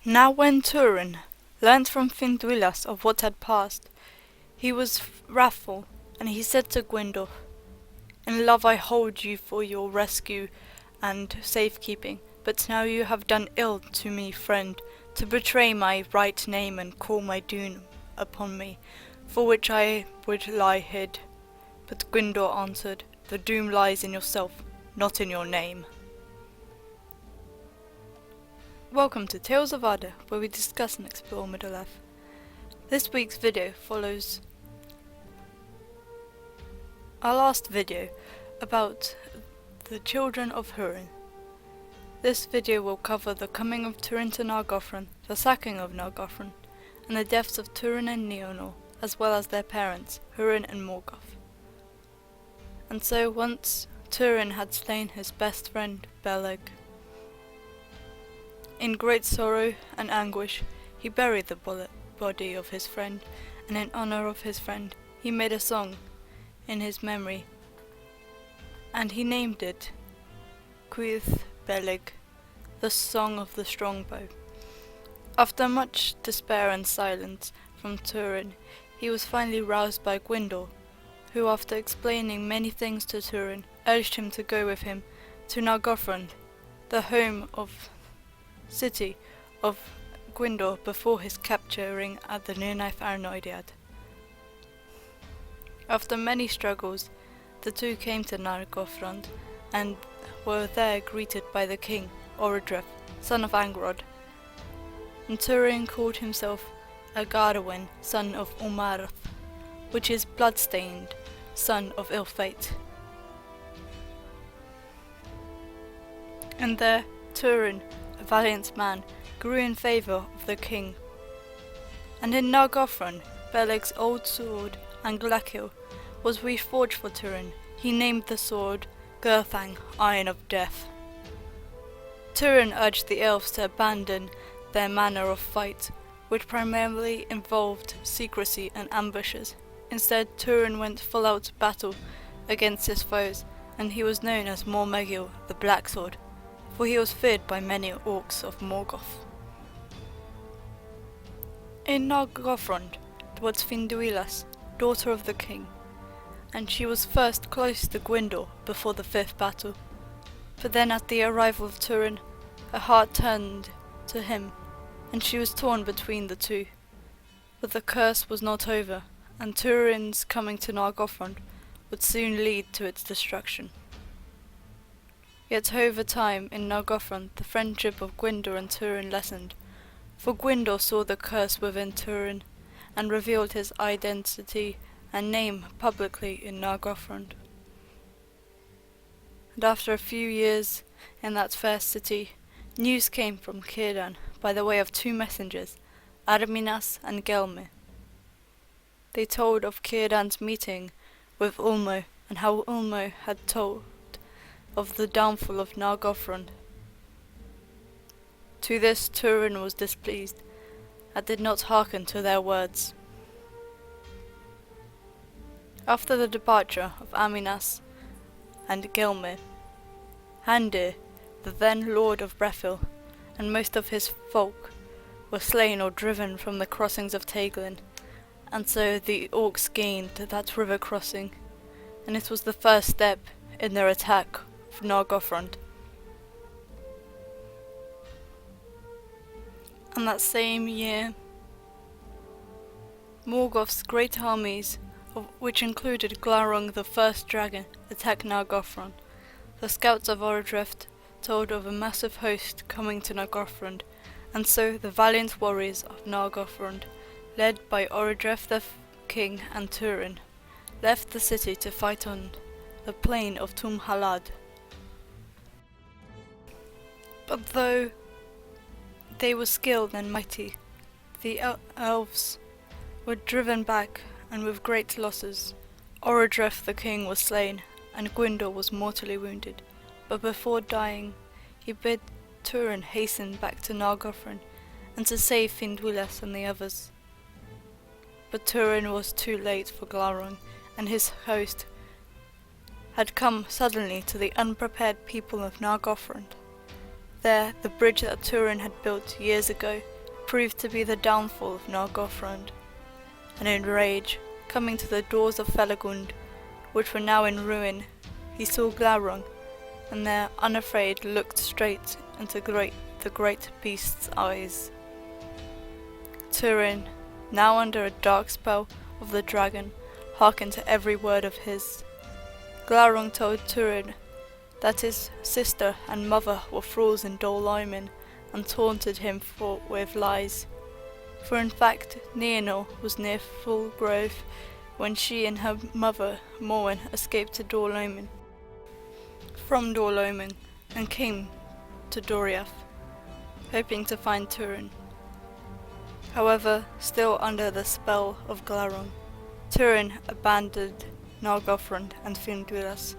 Now when Hurin learnt from Finduilas of what had passed, he was wrathful, and he said to Gwyndor, "In love I hold you for your rescue and safekeeping, but now you have done ill to me, friend, to betray my right name and call my doom upon me, for which I would lie hid." But Gwyndor answered, "The doom lies in yourself, not in your name." Welcome to Tales of Ada, where we discuss and explore Middle-earth. This week's video follows our last video about the children of Hurin. This video will cover the coming of Hurin to Nargothrond, the sacking of Nargothrond, and the deaths of Hurin and Nienor, as well as their parents, Hurin and Morgoth. And so once Hurin had slain his best friend, Beleg, in great sorrow and anguish, he buried the body of his friend, and in honor of his friend, he made a song in his memory, and he named it Cuith Beleg, the Song of the Strongbow. After much despair and silence from Hurin, he was finally roused by Gwyndor, who, after explaining many things to Hurin, urged him to go with him to Nargothrond, the home of city of Gwyndor before his capturing at the Nirnaeth Arnoediad. After many struggles, the two came to Nargothrond and were there greeted by the king, Orodreth, son of Angrod. And Hurin called himself Garwin, son of Umarth, which is blood-stained, son of ill fate. And there Hurin, a valiant man, grew in favour of the king. And in Nargothrond, Beleg's old sword, Anglakil, was reforged for Hurin. He named the sword Gurthang, Iron of Death. Hurin urged the elves to abandon their manner of fight, which primarily involved secrecy and ambushes. Instead, Hurin went full-out battle against his foes, and he was known as Mormegil, the Black Sword, for he was feared by many orcs of Morgoth. In Nargothrond dwelt Finduilas, daughter of the king, and she was first close to Gwyndor before the fifth battle. But then at the arrival of Hurin, her heart turned to him, and she was torn between the two. But the curse was not over, and Hurin's coming to Nargothrond would soon lead to its destruction. Yet over time in Nargothrond the friendship of Gwyndor and Hurin lessened, for Gwyndor saw the curse within Hurin and revealed his identity and name publicly in Nargothrond. And after a few years in that fair city, news came from Círdan by the way of two messengers, Arminas and Gelmir. They told of Círdan's meeting with Ulmo and how Ulmo had told of the downfall of Nargothrond. To this Hurin was displeased, and did not hearken to their words. After the departure of Arminas and Gelmir, Handir, the then lord of Brethil, and most of his folk were slain or driven from the crossings of Teglin, and so the orcs gained that river crossing, and it was the first step in their attack of Nargothrond. And that same year, Morgoth's great armies, which included Glaurung the first dragon, attacked Nargothrond. The scouts of Orodreth told of a massive host coming to Nargothrond, and so the valiant warriors of Nargothrond, led by Orodreth the king and Hurin, left the city to fight on the plain of Tumhalad. But though they were skilled and mighty, the elves were driven back, and with great losses. Orodreth the king was slain, and Gwyndor was mortally wounded. But before dying, he bid Hurin hasten back to Nargothrond, and to save Finduilas and the others. But Hurin was too late for Glaurung, and his host had come suddenly to the unprepared people of Nargothrond. There, the bridge that Hurin had built years ago proved to be the downfall of Nargothrond, and in rage, coming to the doors of Felagund, which were now in ruin, he saw Glaurung, and there unafraid looked straight into the great beast's eyes. Turin, now under a dark spell of the dragon, hearkened to every word of his. Glaurung told Turin that his sister and mother were thralls in Dol Omen, and taunted him with lies. For in fact, Nienor was near full growth when she and her mother, Mohan, escaped to Dol Omen. From Dol Omen, and came to Doriath, hoping to find Turin. However, still under the spell of Glaurung, Turin abandoned Nargothrond and Finduilas,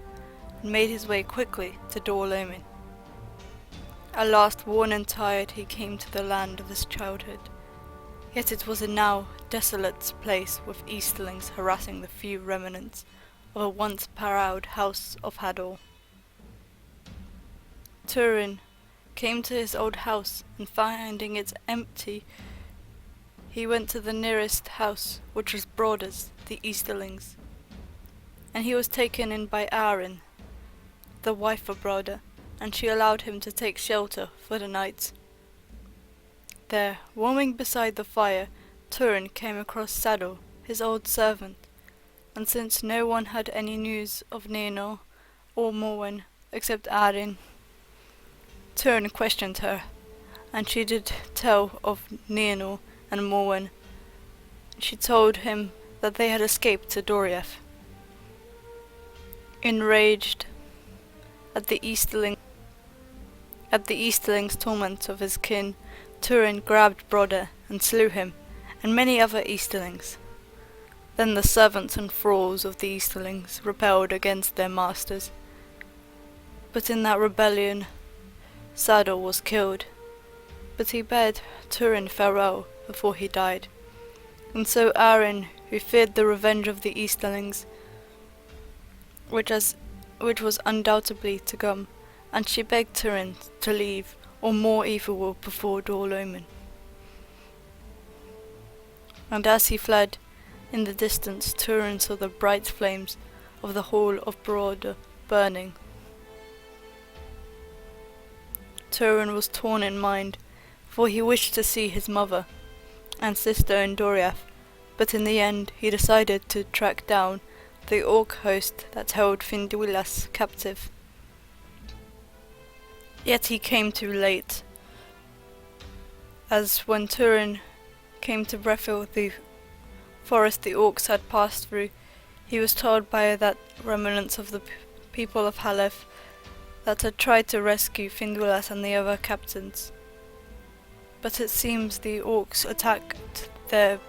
and made his way quickly to Dol Omen. At last, worn and tired, he came to the land of his childhood. Yet it was a now desolate place, with Easterlings harassing the few remnants of a once proud house of Hador. Turin came to his old house, and finding it empty, he went to the nearest house, which was Broder's, the Easterlings. And he was taken in by Arin, the wife of Broder, and she allowed him to take shelter for the night. There, warming beside the fire, Turin came across Sador, his old servant, and since no one had any news of Nienor or Mohan except Arin, Turin questioned her, and she did tell of Nienor and Mohan. She told him that they had escaped to Doriath. Enraged at the Easterling's torment of his kin, Turin grabbed Broder and slew him, and many other Easterlings. Then the servants and thralls of the Easterlings rebelled against their masters. But in that rebellion, Sador was killed, but he bade Turin farewell before he died. And so Arin, who feared the revenge of the Easterlings, which was undoubtedly to come, and she begged Turin to leave, or more evil will befall Dol Omen. And as he fled, in the distance Turin saw the bright flames of the hall of Broder burning. Turin was torn in mind, for he wished to see his mother and sister in Doriath, but in the end he decided to track down the orc host that held Finduilas captive. Yet he came too late, as when Turin came to Brethil, the forest the orcs had passed through, he was told by that remnants of the people of Haleth that had tried to rescue Finduilas and the other captains. But it seems the orcs attacked their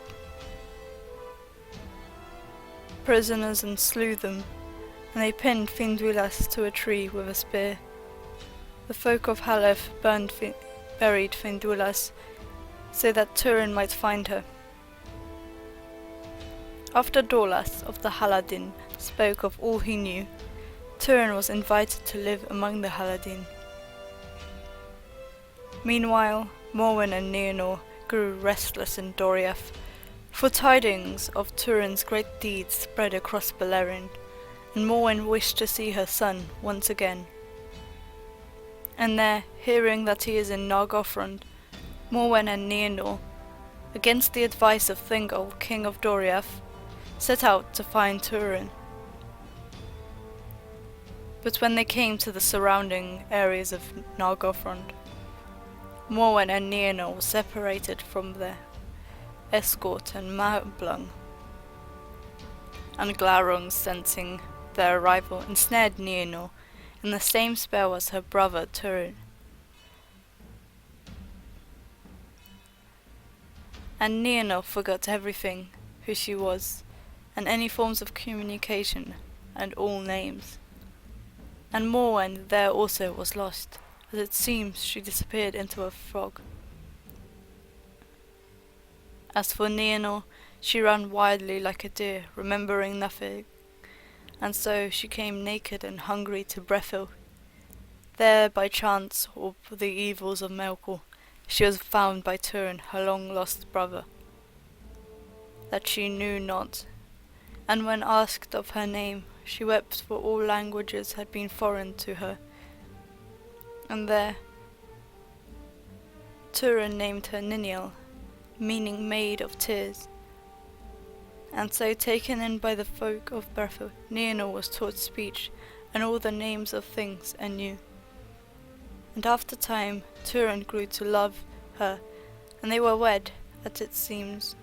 prisoners and slew them, and they pinned Finduilas to a tree with a spear. The folk of Haleth buried Finduilas, so that Turin might find her. After Dorlas of the Haladin spoke of all he knew, Turin was invited to live among the Haladin. Meanwhile, Mohan and Nienor grew restless in Doriath, for tidings of Turin's great deeds spread across Beleriand, and Mohan wished to see her son once again. And there, hearing that he is in Nargothrond, Mohan and Nienor, against the advice of Thingol, king of Doriath, set out to find Turin. But when they came to the surrounding areas of Nargothrond, Mohan and Nienor were separated from their escort and Mablung, and Glaurung, sensing their arrival, ensnared Nienor in the same spell as her brother Turin. And Nienor forgot everything, who she was, and any forms of communication, and all names. And Mohan there also was lost, as it seems she disappeared into a fog. As for Nienor, she ran wildly like a deer, remembering nothing, and so she came naked and hungry to Brethil. There, by chance, or the evils of Melkor, she was found by Turin, her long-lost brother, that she knew not, and when asked of her name, she wept, for all languages had been foreign to her. And there Turin named her Niniel, meaning maid of tears. And so, taken in by the folk of Bertha, Nienor was taught speech and all the names of things anew. And after time, Turin grew to love her, and they were wed, as it seems.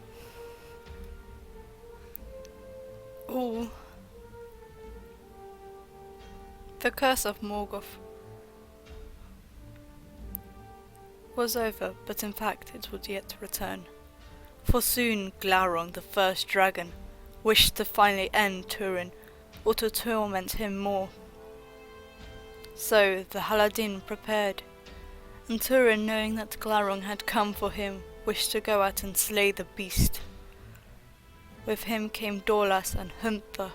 All the curse of Morgoth was over, but in fact it would yet return. For soon Glaurung, the first dragon, wished to finally end Turin, or to torment him more. So the Haladin prepared, and Turin, knowing that Glaurung had come for him, wished to go out and slay the beast. With him came Dorlas and Hunther,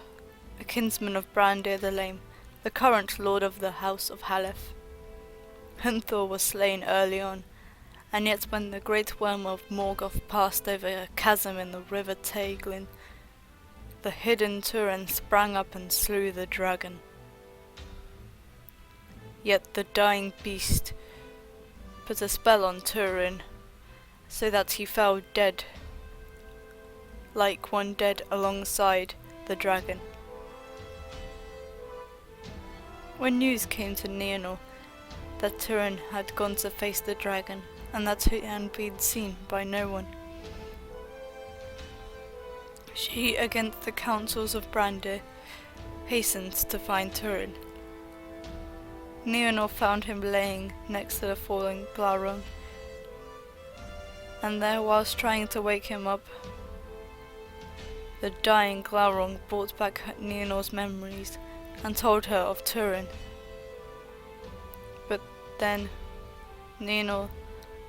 a kinsman of Brandir the Lame, the current lord of the house of Haleth. Hunther was slain early on, and yet when the great worm of Morgoth passed over a chasm in the river Teighlin, the hidden Turin sprang up and slew the dragon. Yet the dying beast put a spell on Turin, so that he fell dead, like one dead alongside the dragon. When news came to Nienor that Turin had gone to face the dragon, and that he had been seen by no one, she, against the counsels of Brandir, hastened to find Turin. Nienor found him laying next to the fallen Glaurung, and there, whilst trying to wake him up, the dying Glaurung brought back Nienor's memories and told her of Turin. But then Nienor,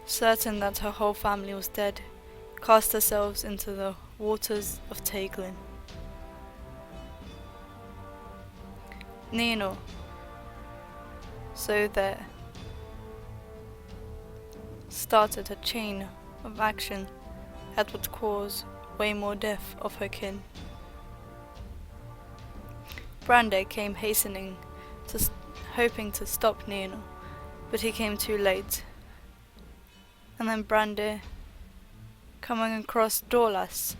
certain that her whole family was dead, cast herself into the waters of Teighlin. Nienor, so there started a chain of action that would cause way more death of her kin. Brandir came hastening, hoping to stop Nienor, but he came too late. And then Brandir, coming across Dorlas,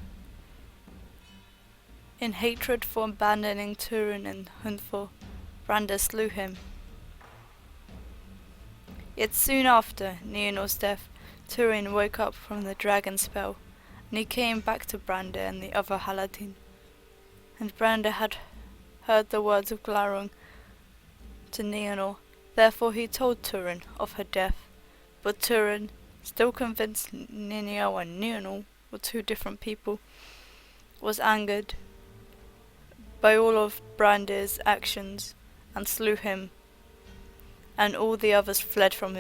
in hatred for abandoning Turin and Huntfor, Brandir slew him. Yet soon after Nienor's death, Turin woke up from the dragon spell, and he came back to Brandir and the other Haladin. And Brandir had heard the words of Glaurung to Nienor, therefore he told Turin of her death. But Turin, still convinced Nienor and Nienor were two different people, was angered by all of Brandir's actions and slew him, and all the others fled from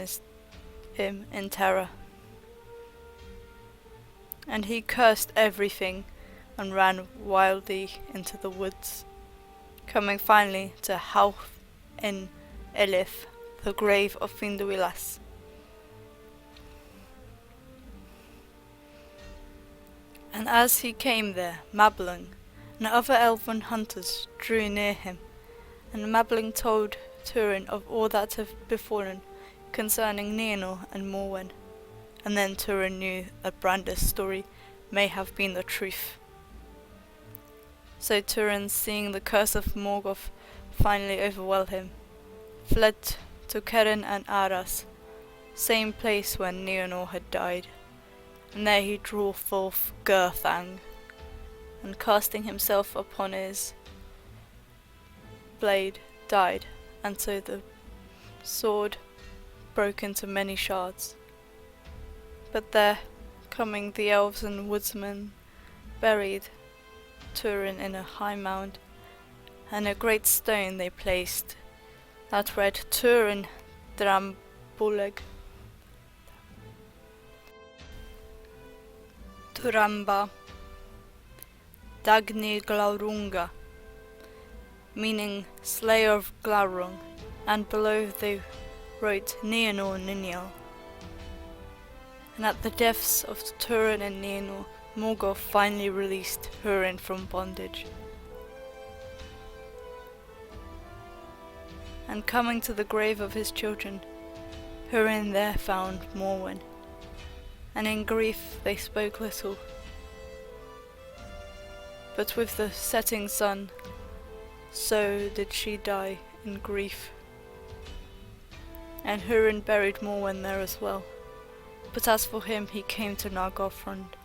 him in terror. And he cursed everything and ran wildly into the woods, coming finally to Hauth in Elif, the grave of Finduilas. And as he came there, Mabling and other elven hunters drew near him, and Mabling told Turin of all that had befallen concerning Nienor and Morwen, and then Turin knew that Brandir's story may have been the truth. So Turin, seeing the curse of Morgoth finally overwhelm him, fled to Kerin and Aras, same place where Nienor had died, and there he drew forth Gurthang, and casting himself upon his blade, died, and so the sword broke into many shards. But there, coming the elves and woodsmen, buried Turin in a high mound, and a great stone they placed, that read Turin Drambuleg, Turamba Dagni Glaurunga, meaning slayer of Glaurung, and below they wrote Nienor Niniel. and at the deaths of Turin and Nienor, Morgoth finally released Hurin from bondage. And coming to the grave of his children, Hurin there found Morwen, and in grief they spoke little. But with the setting sun, so did she die in grief. And Hurin buried Morwen there as well. But as for him, he came to Nargothrond,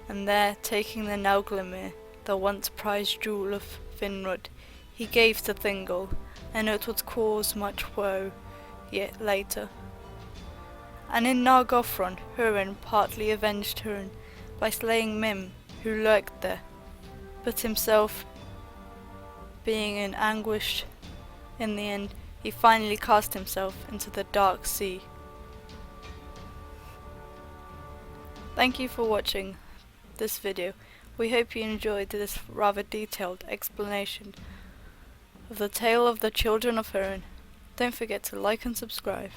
and there, taking the Nauglamir, the once prized jewel of Finrod, he gave to Thingol, and it would cause much woe yet later. And in Nargothrond, Hurin partly avenged Hurin by slaying Mim, who lurked there, but himself being in anguish in the end, he finally cast himself into the dark sea. Thank you for watching this video. We hope you enjoyed this rather detailed explanation of the tale of the children of Hurin. Don't forget to like and subscribe.